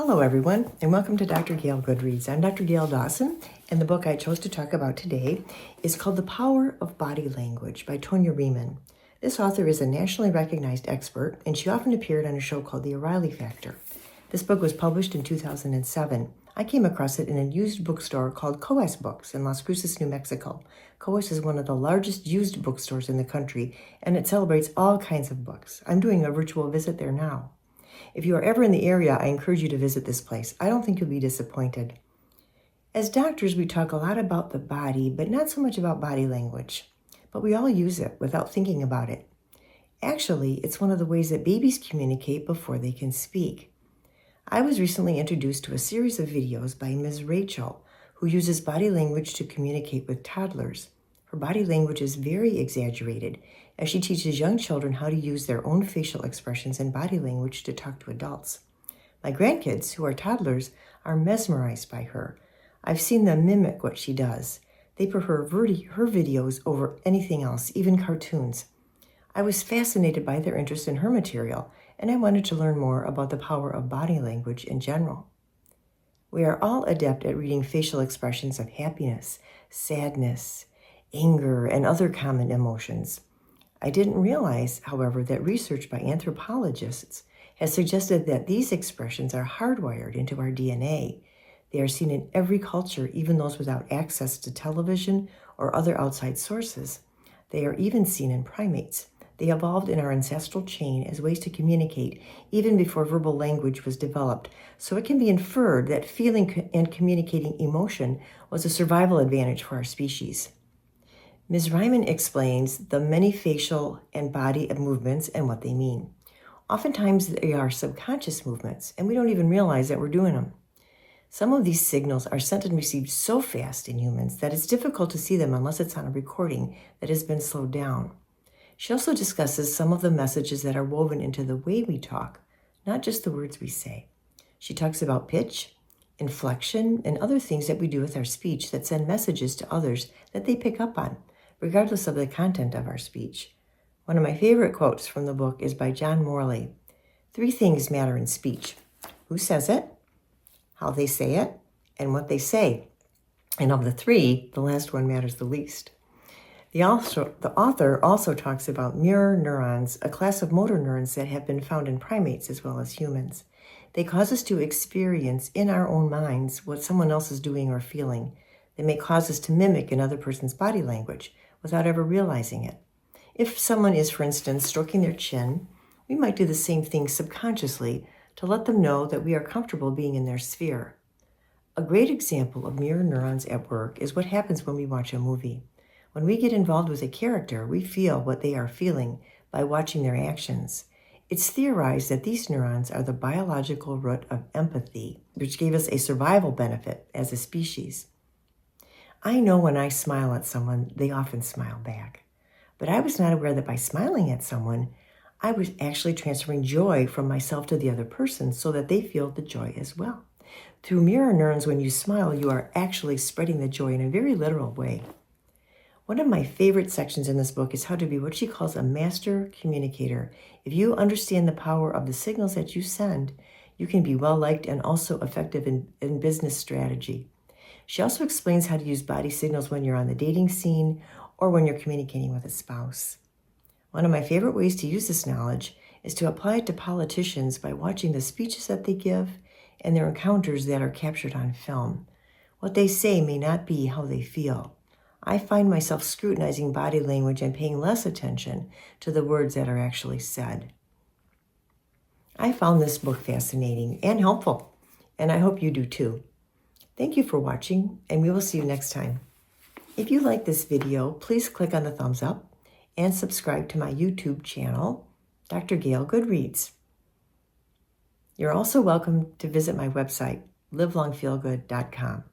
Hello, everyone, and welcome to Dr. Gail GoodReads. I'm Dr. Gail Dawson, and the book I chose to talk about today is called The Power of Body Language by Tonya Riemann. This author is a nationally recognized expert, and she often appeared on a show called The O'Reilly Factor. This book was published in 2007. I came across it in a used bookstore called Coas Books in Las Cruces, New Mexico. Coas is one of the largest used bookstores in the country, and it celebrates all kinds of books. I'm doing a virtual visit there now. If you are ever in the area, I encourage you to visit this place. I don't think you'll be disappointed. As doctors, we talk a lot about the body, but not so much about body language. But we all use it without thinking about it. Actually, it's one of the ways that babies communicate before they can speak. I was recently introduced to a series of videos by Ms. Rachel, who uses body language to communicate with toddlers. Her body language is very exaggerated, as she teaches young children how to use their own facial expressions and body language to talk to adults. My grandkids, who are toddlers, are mesmerized by her. I've seen them mimic what she does. They prefer her videos over anything else, even cartoons. I was fascinated by their interest in her material, and I wanted to learn more about the power of body language in general. We are all adept at reading facial expressions of happiness, sadness, anger, and other common emotions. I didn't realize, however, that research by anthropologists has suggested that these expressions are hardwired into our DNA. They are seen in every culture, even those without access to television or other outside sources. They are even seen in primates. They evolved in our ancestral chain as ways to communicate even before verbal language was developed, so it can be inferred that feeling and communicating emotion was a survival advantage for our species. Ms. Riemann explains the many facial and body movements and what they mean. Oftentimes, they are subconscious movements, and we don't even realize that we're doing them. Some of these signals are sent and received so fast in humans that it's difficult to see them unless it's on a recording that has been slowed down. She also discusses some of the messages that are woven into the way we talk, not just the words we say. She talks about pitch, inflection, and other things that we do with our speech that send messages to others that they pick up on, regardless of the content of our speech. One of my favorite quotes from the book is by John Morley. 3 things matter in speech: who says it, how they say it, and what they say. And of the 3, the last one matters the least. The author also talks about mirror neurons, a class of motor neurons that have been found in primates as well as humans. They cause us to experience in our own minds what someone else is doing or feeling. They may cause us to mimic another person's body language without ever realizing it. If someone is, for instance, stroking their chin, we might do the same thing subconsciously to let them know that we are comfortable being in their sphere. A great example of mirror neurons at work is what happens when we watch a movie. When we get involved with a character, we feel what they are feeling by watching their actions. It's theorized that these neurons are the biological root of empathy, which gave us a survival benefit as a species. I know when I smile at someone, they often smile back. But I was not aware that by smiling at someone, I was actually transferring joy from myself to the other person so that they feel the joy as well. Through mirror neurons, when you smile, you are actually spreading the joy in a very literal way. One of my favorite sections in this book is how to be what she calls a master communicator. If you understand the power of the signals that you send, you can be well-liked and also effective in business strategy. She also explains how to use body signals when you're on the dating scene or when you're communicating with a spouse. One of my favorite ways to use this knowledge is to apply it to politicians by watching the speeches that they give and their encounters that are captured on film. What they say may not be how they feel. I find myself scrutinizing body language and paying less attention to the words that are actually said. I found this book fascinating and helpful, and I hope you do too. Thank you for watching, and we will see you next time. If you like this video, please click on the thumbs up and subscribe to my YouTube channel, Dr. Gail GoodReads. You're also welcome to visit my website, livelongfeelgood.com.